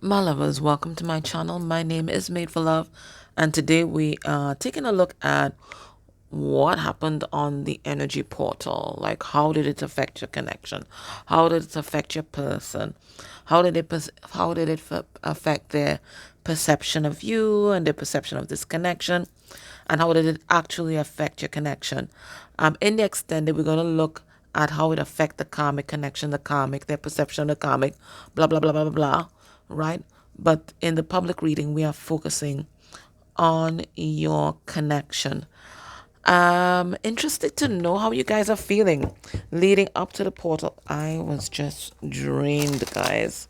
My lovers, welcome to my channel. My name is Made for Love, and today we are taking a look at what happened on the energy portal. Like, how did it affect your connection? How did it affect your person? How did it affect their perception of you and their perception of this connection? And how did it actually affect your connection? In the extended, we're going to look at how it affect the karmic connection, their perception of the karmic, blah blah blah blah blah blah, right? But in the public reading, we are focusing on your connection. Interested to know how you guys are feeling leading up to the portal. I was just drained, guys.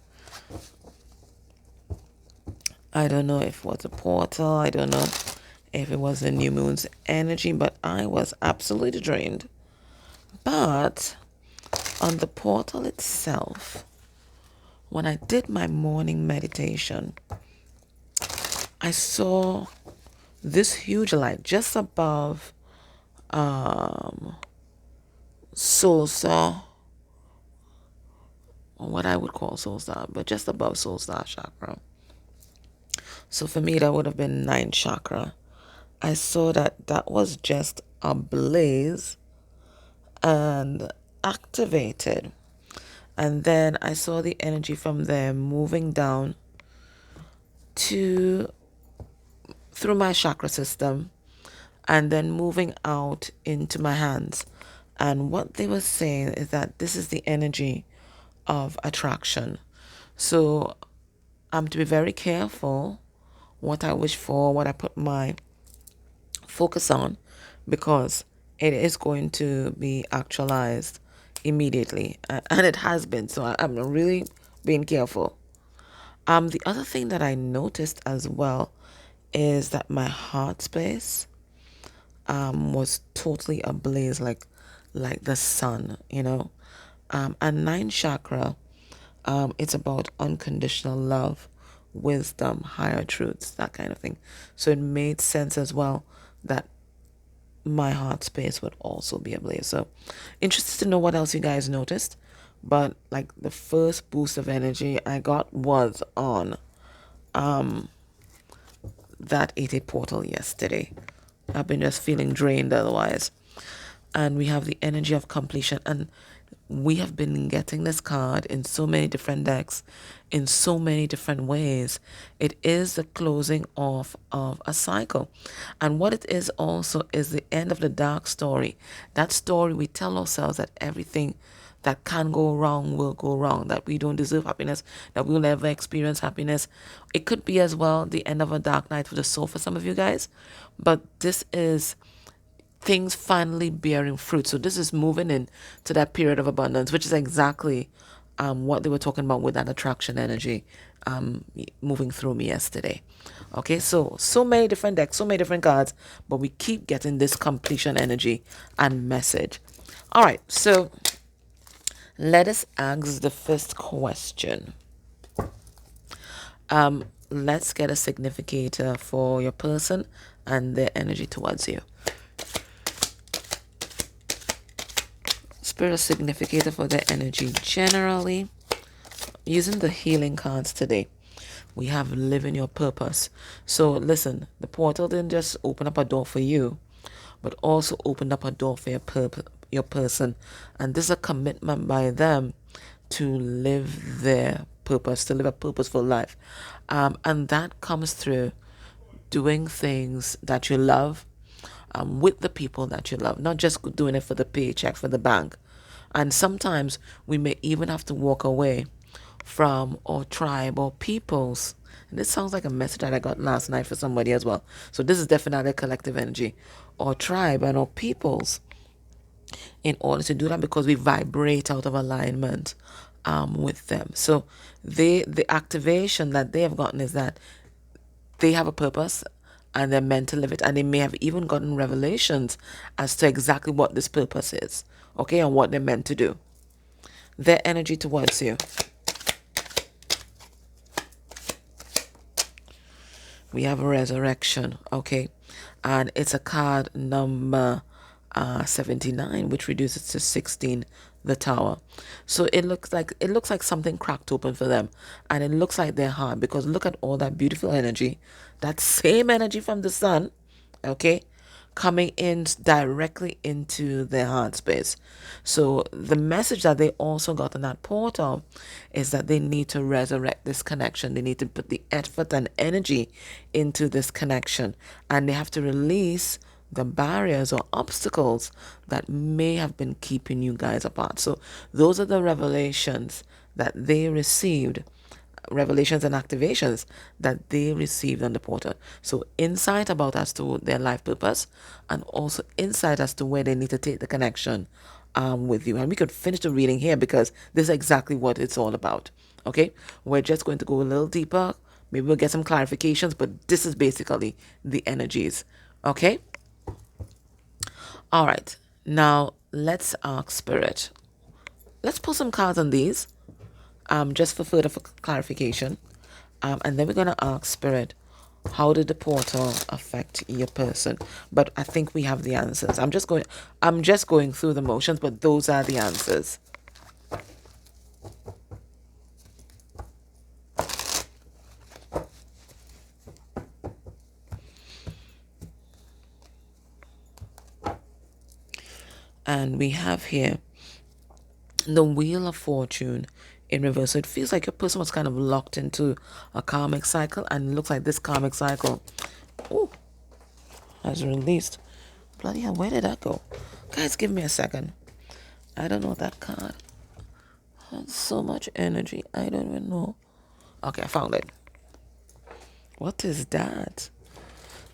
I don't know if it was a portal. I don't know if it was the new moon's energy, but I was absolutely drained. But on the portal itself, when I did my morning meditation, I saw this huge light just above soul star, or what I would call soul star, but just above soul star chakra. So for me, that would have been ninth chakra. I saw that was just ablaze and activated. And then I saw the energy from there moving down to through my chakra system and then moving out into my hands. And what they were saying is that this is the energy of attraction. So I'm to be very careful what I wish for, what I put my focus on, because it is going to be actualized immediately. And it has been. So I'm really being careful. The other thing that I noticed as well is that my heart space was totally ablaze, like the sun, you know. And ninth chakra, it's about unconditional love, wisdom, higher truths, that kind of thing. So it made sense as well that my heart space would also be ablaze. So interested to know what else you guys noticed. But like the first boost of energy I got was on that 88 portal yesterday. I've been just feeling drained otherwise. And we have the energy of completion. And we have been getting this card in so many different decks, in so many different ways. It is the closing off of a cycle. And what it is also is the end of the dark story. That story we tell ourselves that everything that can go wrong will go wrong, that we don't deserve happiness, that we'll never experience happiness. It could be as well the end of a dark night for the soul for some of you guys. But this is things finally bearing fruit. So this is moving in to that period of abundance, which is exactly what they were talking about with that attraction energy moving through me yesterday. Okay, so many different decks, so many different cards, but we keep getting this completion energy and message. All right, so let us ask the first question. Let's get a significator for your person and their energy towards you. Spirit significator for their energy generally. Using the healing cards today, we have living your purpose. So listen, the portal didn't just open up a door for you, but also opened up a door for your person. And this is a commitment by them to live their purpose, to live a purposeful life. And that comes through doing things that you love, with the people that you love, not just doing it for the paycheck, for the bank. And sometimes we may even have to walk away from our tribe or peoples. And this sounds like a message that I got last night for somebody as well. So this is definitely a collective energy. Or tribe and our peoples, in order to do that, because we vibrate out of alignment with them. So the activation that they have gotten is that they have a purpose and they're meant to live it, and they may have even gotten revelations as to exactly what this purpose is, okay, and what they're meant to do. Their energy towards you. We have a resurrection, okay, and it's a card number 79, which reduces to 16 the Tower. So it looks like something cracked open for them, and it looks like their heart, because look at all that beautiful energy, that same energy from the sun, okay, coming in directly into their heart space. So the message that they also got in that portal is that they need to resurrect this connection. They need to put the effort and energy into this connection, and they have to release the barriers or obstacles that may have been keeping you guys apart. So those are the revelations that they received, revelations and activations that they received on the portal. So insight about as to their life purpose, and also insight as to where they need to take the connection with you. And we could finish the reading here, because this is exactly what it's all about. Okay, we're just going to go a little deeper. Maybe we'll get some clarifications, but this is basically the energies. Okay. All right. Now let's ask Spirit. Let's pull some cards on these, just for further clarification. And then we're going to ask Spirit, how did the portal affect your person? But I think we have the answers. I'm just going through the motions, but those are the answers. And we have here the Wheel of Fortune in reverse. So it feels like your person was kind of locked into a karmic cycle, and it looks like this karmic cycle, ooh, has released. Bloody hell, where did that go? Guys, give me a second. I don't know, that card had so much energy. I don't even know. Okay, I found it. What is that?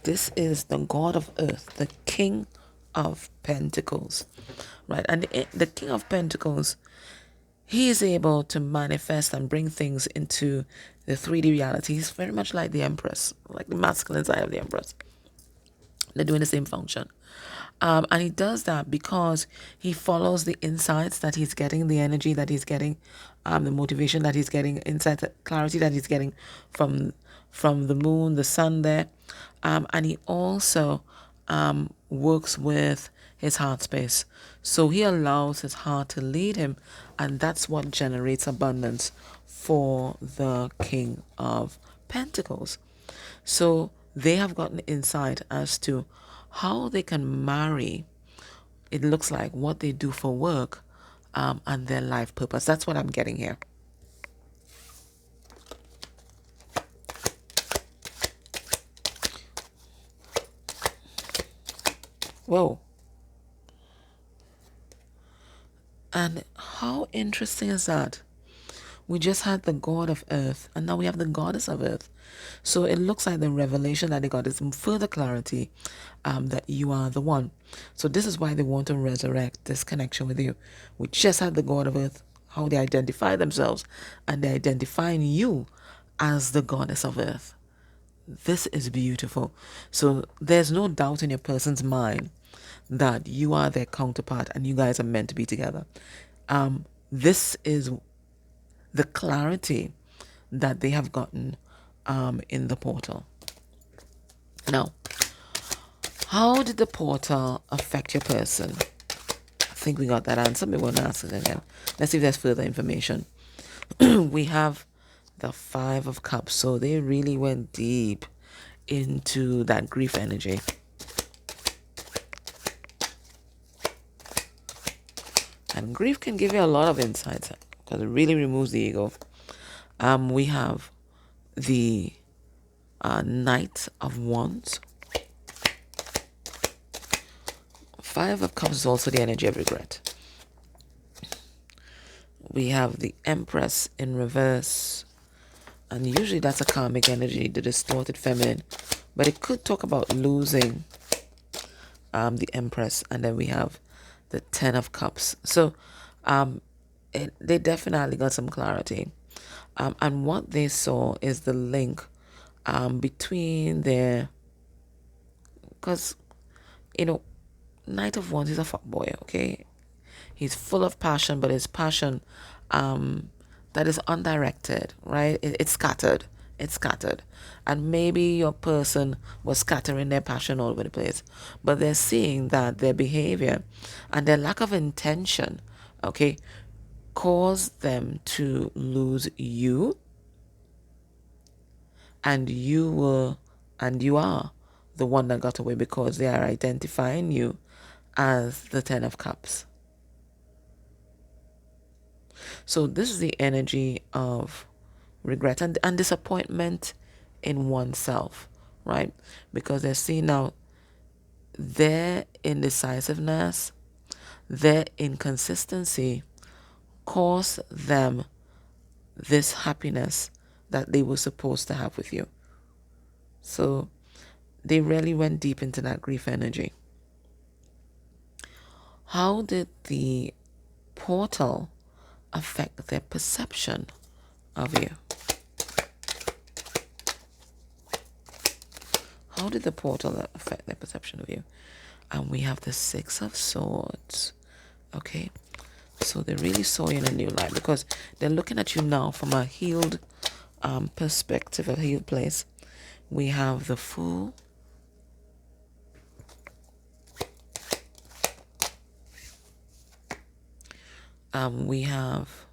This is the God of Earth, the King of Pentacles, right? And the King of Pentacles, he is able to manifest and bring things into the 3D reality. He's very much like the Empress, like the masculine side of the Empress. They're doing the same function. And he does that because he follows the insights that he's getting, the energy that he's getting, the motivation that he's getting, insight, clarity that he's getting from the moon, the sun there. And he also works with his heart space. So he allows his heart to lead him, and that's what generates abundance for the King of Pentacles. So they have gotten insight as to how they can marry, it looks like, what they do for work and their life purpose. That's what I'm getting here. Whoa. And how interesting is that? We just had the God of Earth, and now we have the Goddess of Earth. So it looks like the revelation that they got is further clarity that you are the one. So this is why they want to resurrect this connection with you. We just had the God of Earth, how they identify themselves, and they're identifying you as the Goddess of Earth. This is beautiful. So there's no doubt in your person's mind that you are their counterpart and you guys are meant to be together. This is the clarity that they have gotten in the portal. Now, how did the portal affect your person? I think we got that answer. We won't ask it again. Let's see if there's further information. We have the 5 of Cups. So they really went deep into that grief energy. And grief can give you a lot of insights because it really removes the ego. We have the Knight of Wands. 5 of Cups is also the energy of regret. We have the Empress in reverse. And usually that's a karmic energy, the distorted feminine. But it could talk about losing the Empress. And then we have the 10 of Cups. So they definitely got some clarity. And what they saw is the link between their... Because, Knight of Wands is a fuckboy, okay? He's full of passion, but his passion that is undirected, right? It's scattered. It's scattered. And maybe your person was scattering their passion all over the place. But they're seeing that their behavior and their lack of intention okay, cause them to lose you, and you are the one that got away because they are identifying you as the Ten of Cups. So this is the energy of regret and disappointment in oneself, right? Because they're seeing now their indecisiveness, their inconsistency caused them this happiness that they were supposed to have with you. So they really went deep into that grief energy. How did the portal affect their perception of you? How did the portal affect their perception of you? And we have the Six of Swords. Okay, so they really saw you in a new light because they're looking at you now from a healed perspective, a healed place. We have the Fool. We have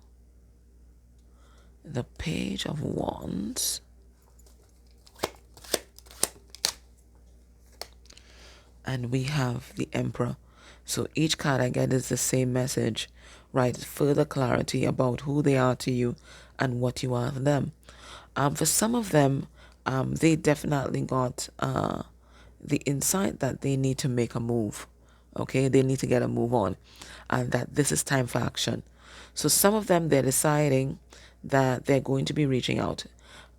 the Page of Wands. And we have the Emperor. So each card I get is the same message, right? Further clarity about who they are to you and what you are to them. For some of them, they definitely got the insight that they need to make a move. Okay, they need to get a move on, and that this is time for action. So some of them, they're deciding that they're going to be reaching out.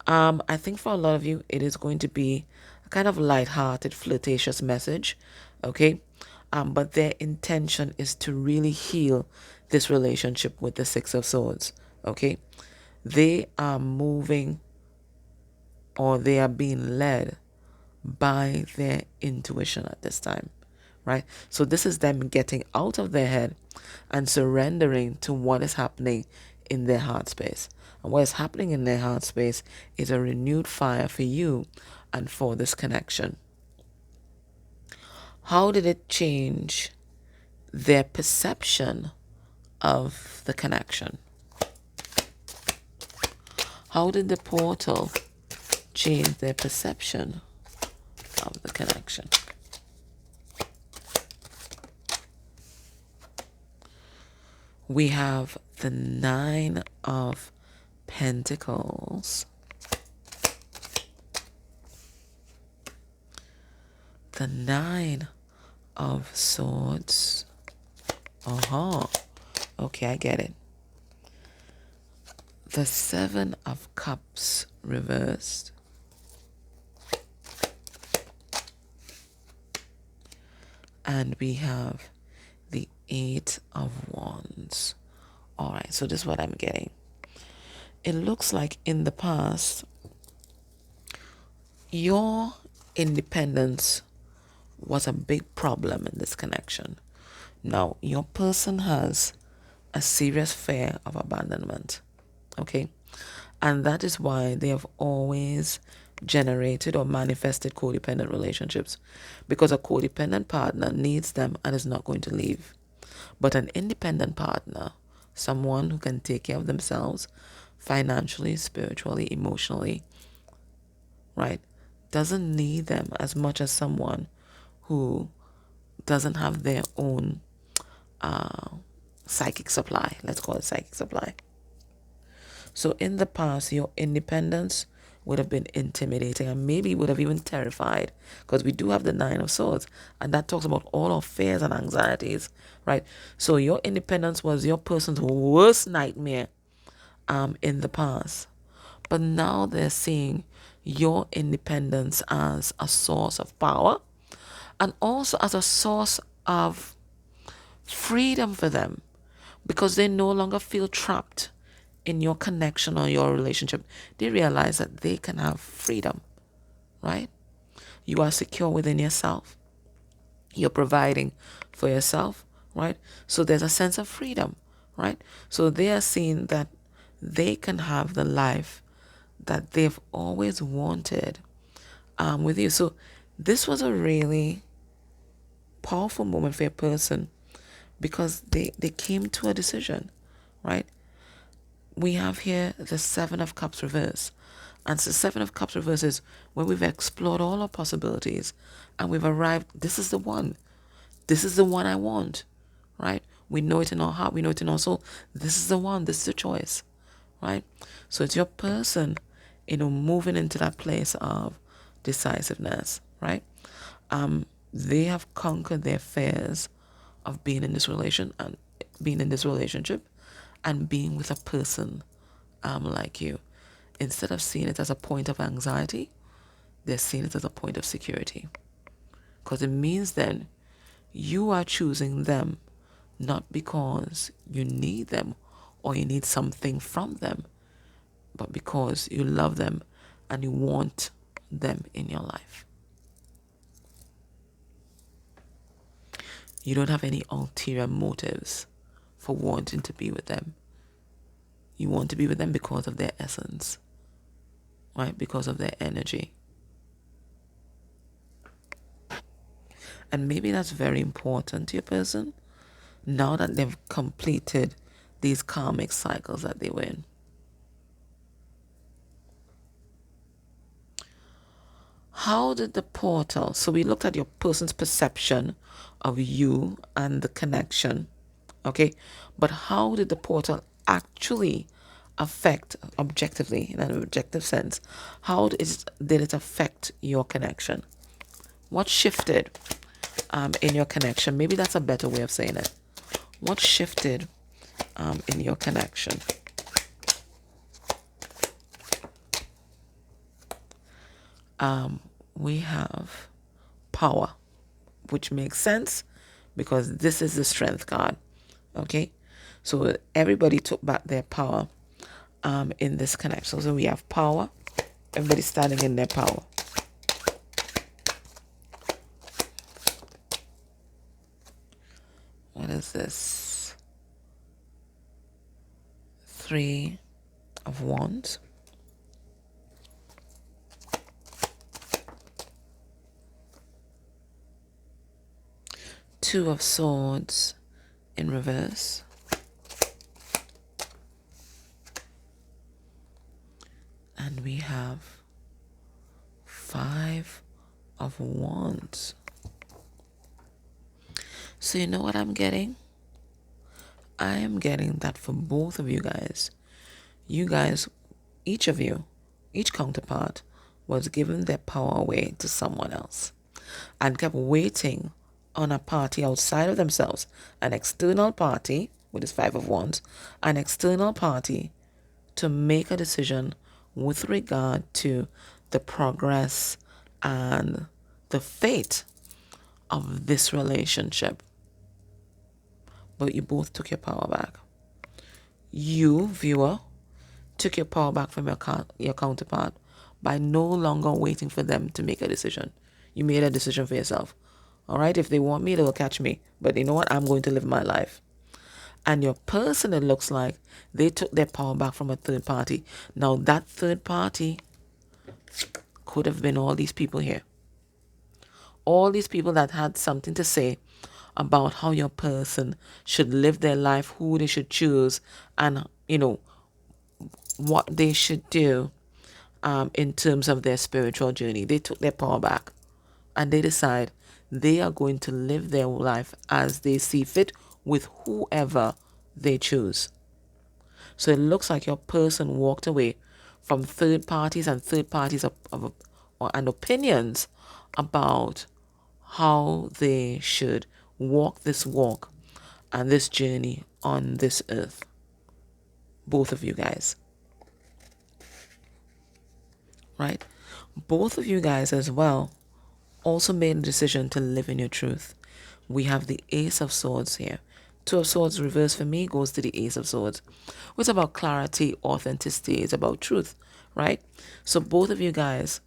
I think for a lot of you, it is going to be a kind of light-hearted, flirtatious message, okay? But their intention is to really heal this relationship with the Six of Swords, okay? They are moving, or they are being led by their intuition at this time, right? So this is them getting out of their head and surrendering to what is happening in their heart space. And what is happening in their heart space is a renewed fire for you and for this connection. How did it change their perception of the connection? How did the portal change their perception of the connection? We have the Nine of Pentacles, the Nine of Swords. Okay, I get it. The Seven of Cups reversed. And we have the Eight of Wands. All right, so this is what I'm getting. It looks like in the past, your independence was a big problem in this connection. Now, your person has a serious fear of abandonment, okay? And that is why they have always generated or manifested codependent relationships, because a codependent partner needs them and is not going to leave. But an independent partner, someone who can take care of themselves financially, spiritually, emotionally, right, doesn't need them as much as someone who doesn't have their own psychic supply. Let's call it psychic supply. So in the past, your independence would have been intimidating and maybe would have even terrified, because we do have the Nine of Swords, and that talks about all our fears and anxieties, right? So your independence was your person's worst nightmare in the past. But now they're seeing your independence as a source of power and also as a source of freedom for them, because they no longer feel trapped in your connection or your relationship. They realize that they can have freedom, right? You are secure within yourself. You're providing for yourself, right? So there's a sense of freedom, right? So they are seeing that they can have the life that they've always wanted with you. So this was a really powerful moment for a person, because they came to a decision, right? We have here the Seven of Cups reverse. And the Seven of Cups reverse is when we've explored all our possibilities and we've arrived, this is the one. This is the one I want, right? We know it in our heart. We know it in our soul. This is the one. This is the choice, right? So it's your person, moving into that place of decisiveness, right? They have conquered their fears of being in this relationship and being with a person like you. Instead of seeing it as a point of anxiety, they're seeing it as a point of security. Because it means then you are choosing them not because you need them or you need something from them, but because you love them and you want them in your life. You don't have any ulterior motives for wanting to be with them. You want to be with them because of their essence, right? Because of their energy. And maybe that's very important to your person now that they've completed these karmic cycles that they were in. How did the portal, so we looked at your person's perception of you and the connection, okay? But how did the portal actually affect, objectively, in an objective sense, did it affect your connection? What shifted in your connection? Maybe that's a better way of saying it. What shifted in your connection? We have power, which makes sense because this is the strength card. Okay, so everybody took back their power in this connection. So we have power. Everybody's standing in their power. What is this? Three of Wands. Two of Swords in reverse. And we have Five of Wands. So you know what I'm getting? I am getting that for both of you guys, each of you, each counterpart was given their power away to someone else and kept waiting on a party outside of themselves, an external party, which is Five of Wands, an external party to make a decision with regard to the progress and the fate of this relationship. But you both took your power back. You, viewer, took your power back from your counterpart by no longer waiting for them to make a decision. You made a decision for yourself. All right, if they want me, they will catch me. But you know what? I'm going to live my life. And your person, it looks like, they took their power back from a third party. Now, that third party could have been all these people here. All these people that had something to say about how your person should live their life, who they should choose, and, what they should do in terms of their spiritual journey. They took their power back and they decide they are going to live their life as they see fit with whoever they choose. So it looks like your person walked away from third parties and and opinions about how they should walk this walk and this journey on this earth. Both of you guys. Right? Both of you guys as well also made a decision to live in your truth. We have the Ace of Swords here. Two of Swords reverse for me goes to the Ace of Swords. It's about clarity, authenticity. It's about truth, right? So both of you guys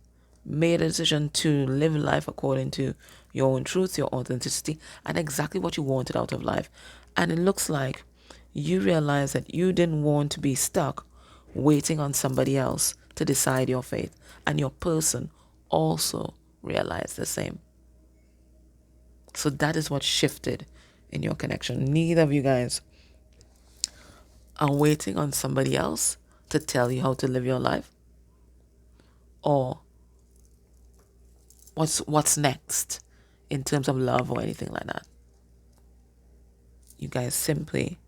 made a decision to live life according to your own truth, your authenticity, and exactly what you wanted out of life. And it looks like you realize that you didn't want to be stuck waiting on somebody else to decide your fate. And your person also realized the same. So that is what shifted in your connection. Neither of you guys are waiting on somebody else to tell you how to live your life or what's next in terms of love or anything like that. You guys simply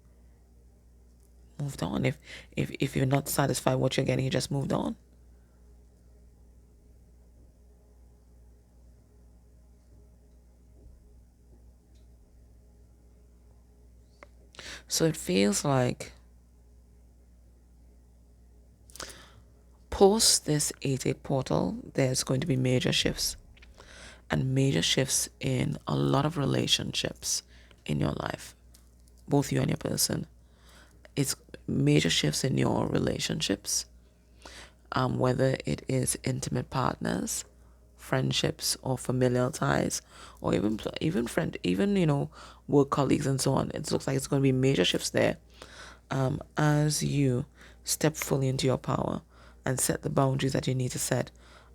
moved on. If you're not satisfied with what you're getting, you just moved on. So it feels like post this 8-8 portal, there's going to be major shifts. And major shifts in a lot of relationships in your life. Both you and your person. It's major shifts in your relationships. Whether it is intimate partners, friendships, or familial ties, or even work colleagues and so on. It looks like it's going to be major shifts there, as you step fully into your power and set the boundaries that you need to set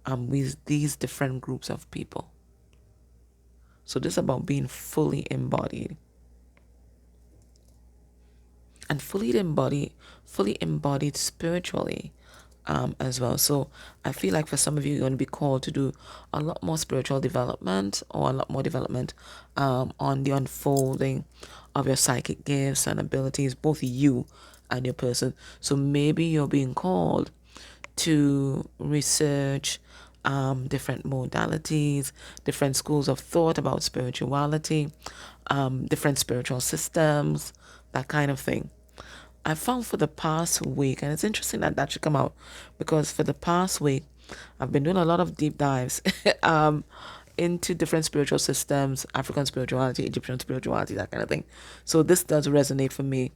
with these different groups of people. So this is about being fully embodied. And fully embodied spiritually as well. So I feel like for some of you, you're going to be called to do a lot more spiritual development or a lot more development on the unfolding of your psychic gifts and abilities, both you and your person. So maybe you're being called to research different modalities, different schools of thought about spirituality, different spiritual systems, that kind of thing. I found for the past week, and it's interesting that should come out, because for the past week, I've been doing a lot of deep dives into different spiritual systems, African spirituality, Egyptian spirituality, that kind of thing. So this does resonate for me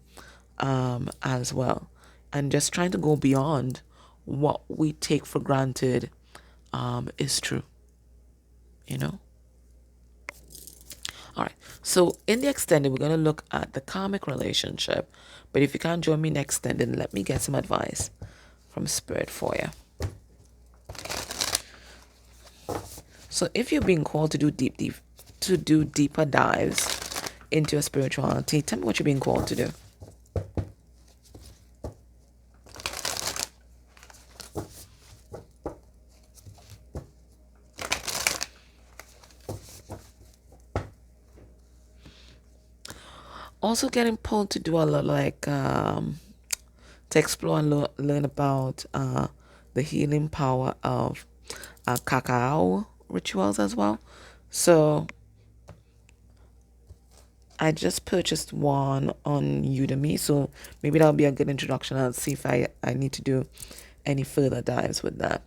as well. And just trying to go beyond what we take for granted is true, you know? All right, so in the extended, we're going to look at the karmic relationship. But if you can't join me in extended, let me get some advice from Spirit for you. So if you're being called to do deeper dives into your spirituality, tell me what you're being called to do. Also getting pulled to do a lot like to explore and learn about the healing power of cacao rituals as well. So I just purchased one on Udemy, so maybe that'll be a good introduction. I'll see if I need to do any further dives with that.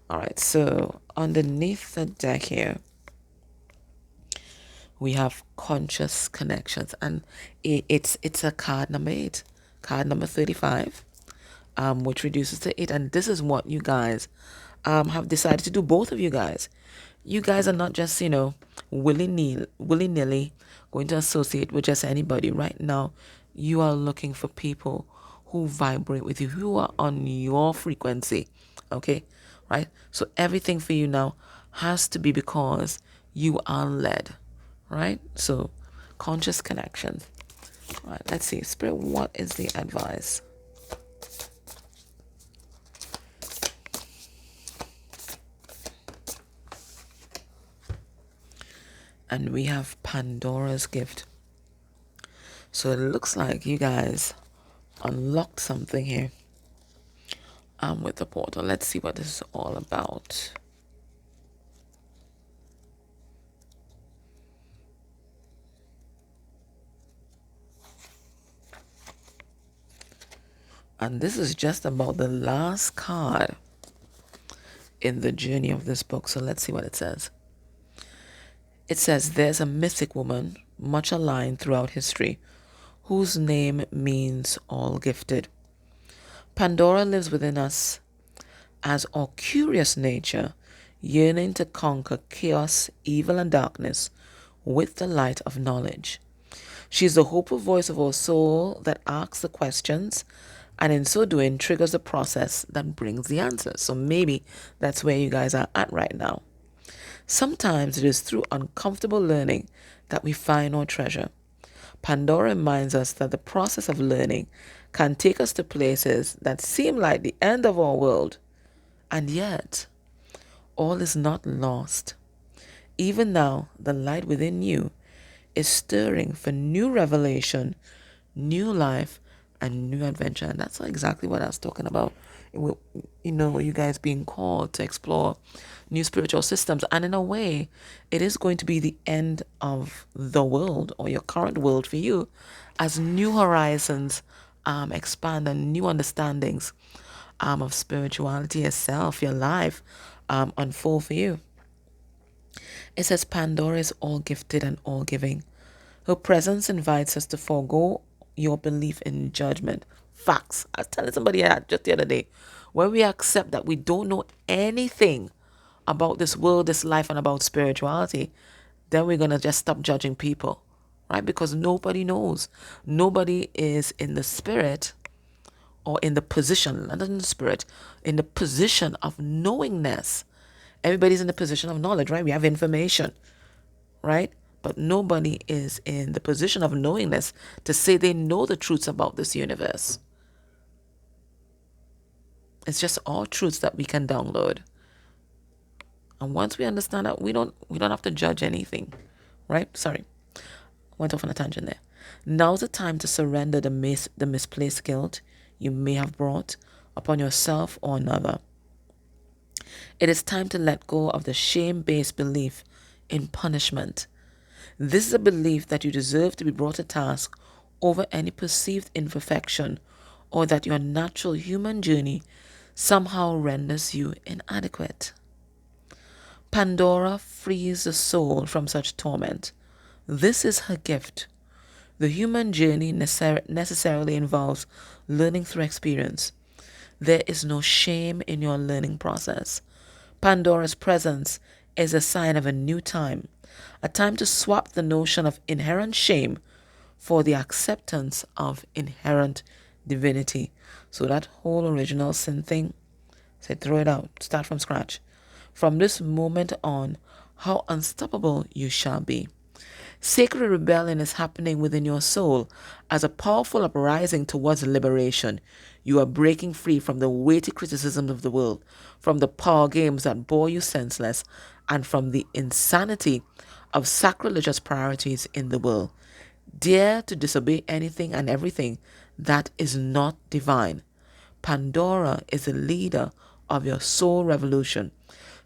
All right, so underneath the deck here, we have conscious connections, and it's a card number 8, card number 35, which reduces to 8. And this is what you guys have decided to do. Both of you guys are not just willy-nilly going to associate with just anybody. Right now you are looking for people who vibrate with you, who are on your frequency. Okay, right? So everything for you now has to be because you are led. Right? So, conscious connection. All right, let's see. Spirit, what is the advice? And we have Pandora's gift. So, it looks like you guys unlocked something here with the portal. Let's see what this is all about. And this is just about the last card in the journey of this book. So let's see what it says. It says, there's a mythic woman, much aligned throughout history, whose name means all gifted. Pandora lives within us as our curious nature, yearning to conquer chaos, evil, and darkness with the light of knowledge. She is the hopeful voice of our soul that asks the questions, and in so doing triggers the process that brings the answers. So maybe that's where you guys are at right now. Sometimes it is through uncomfortable learning that we find our treasure. Pandora reminds us that the process of learning can take us to places that seem like the end of our world, and yet all is not lost. Even now, the light within you is stirring for new revelation, new life, and new adventure. And that's exactly what I was talking about. You guys being called to explore new spiritual systems. And in a way, it is going to be the end of the world or your current world for you as new horizons expand and new understandings of spirituality itself, your life, unfold for you. It says Pandora is all gifted and all giving. Her presence invites us to forego your belief in judgment. Facts. I was telling somebody that just the other day. When we accept that we don't know anything about this world, this life, and about spirituality, then we're going to just stop judging people, right? Because nobody knows. Nobody is in the spirit or in the position, not in the spirit, in the position of knowingness. Everybody's in the position of knowledge, right? We have information, right? But nobody is in the position of knowingness to say they know the truths about this universe. It's just all truths that we can download. And once we understand that, we don't have to judge anything, right? Sorry, went off on a tangent there. Now's the time to surrender the misplaced guilt you may have brought upon yourself or another. It is time to let go of the shame-based belief in punishment. This is a belief that you deserve to be brought to task over any perceived imperfection or that your natural human journey somehow renders you inadequate. Pandora frees the soul from such torment. This is her gift. The human journey necessarily involves learning through experience. There is no shame in your learning process. Pandora's presence is a sign of a new time, a time to swap the notion of inherent shame for the acceptance of inherent divinity. So that whole original sin thing, say throw it out, start from scratch. From this moment on, how unstoppable you shall be. Sacred rebellion is happening within your soul as a powerful uprising towards liberation. You are breaking free from the weighty criticisms of the world, from the power games that bore you senseless, and from the insanity of sacrilegious priorities in the world. Dare to disobey anything and everything that is not divine. Pandora is the leader of your soul revolution.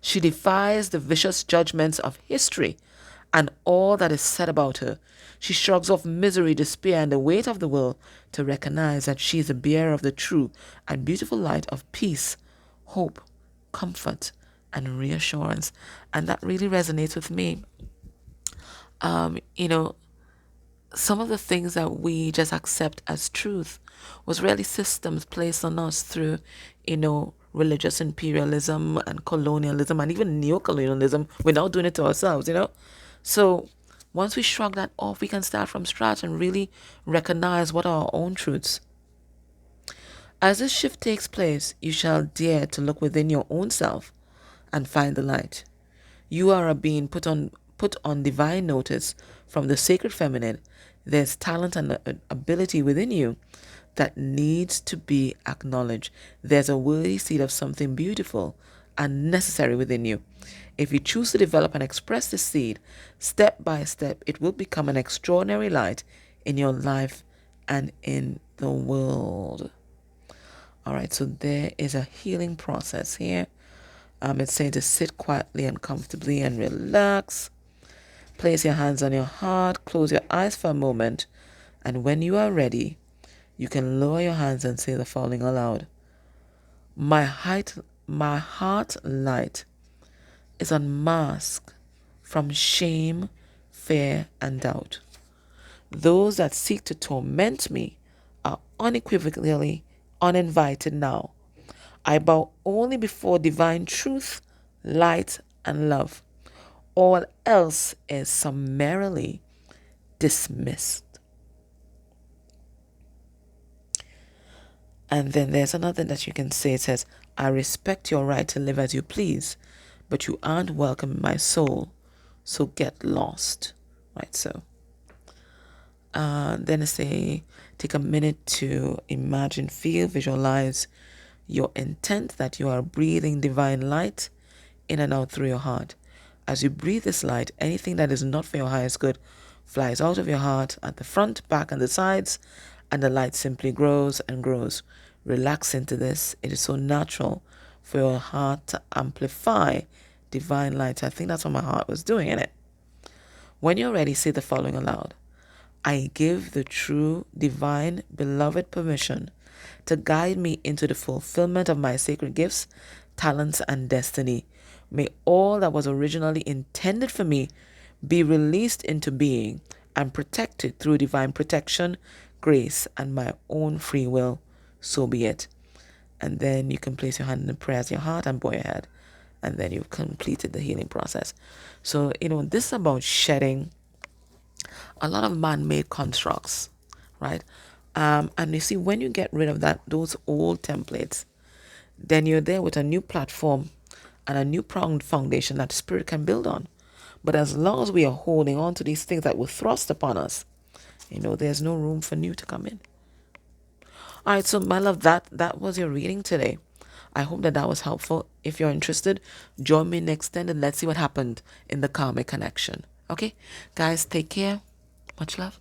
She defies the vicious judgments of history and all that is said about her. She shrugs off misery, despair, and the weight of the world to recognize that she is the bearer of the true and beautiful light of peace, hope, comfort, and reassurance. And that really resonates with me. Some of the things that we just accept as truth was really systems placed on us through, religious imperialism and colonialism and even neo-colonialism. We're now doing it to ourselves, So once we shrug that off, we can start from scratch and really recognize what are our own truths. As this shift takes place, you shall dare to look within your own self and find the light. You are a being put on divine notice from the sacred feminine. There's talent and ability within you that needs to be acknowledged. There's a worthy seed of something beautiful and necessary within you. If you choose to develop and express this seed, step by step, it will become an extraordinary light in your life and in the world. All right, so there is a healing process here. It's saying to sit quietly and comfortably and relax. Place your hands on your heart, close your eyes for a moment, and when you are ready, you can lower your hands and say the following aloud. My heart light is unmasked from shame, fear, and doubt. Those that seek to torment me are unequivocally uninvited now. I bow only before divine truth, light, and love. All else is summarily dismissed. And then there's another that you can say. It says, I respect your right to live as you please, but you aren't welcome in my soul, so get lost. Right, so Then I say, take a minute to imagine, feel, visualize your intent that you are breathing divine light in and out through your heart. As you breathe this light, anything that is not for your highest good flies out of your heart at the front, back, and the sides, and the light simply grows and grows. Relax into this. It is so natural for your heart to amplify divine light. I think that's what my heart was doing in it. When you're ready, say the following aloud. I give the true, divine, beloved permission to guide me into the fulfillment of my sacred gifts, talents, and destiny. May all that was originally intended for me be released into being and protected through divine protection, grace, and my own free will. So be it. And then you can place your hand in the prayer at your heart and bow your head. And then you've completed the healing process. So, this is about shedding a lot of man-made constructs, right? And you see, when you get rid of those old templates, then you're there with a new platform and a new foundation that spirit can build on. But as long as we are holding on to these things that were thrust upon us, there's no room for new to come in. All right, so my love, that was your reading today. I hope that was helpful. If you're interested, join me next time and let's see what happened in the karmic connection. Okay, guys, take care. Much love.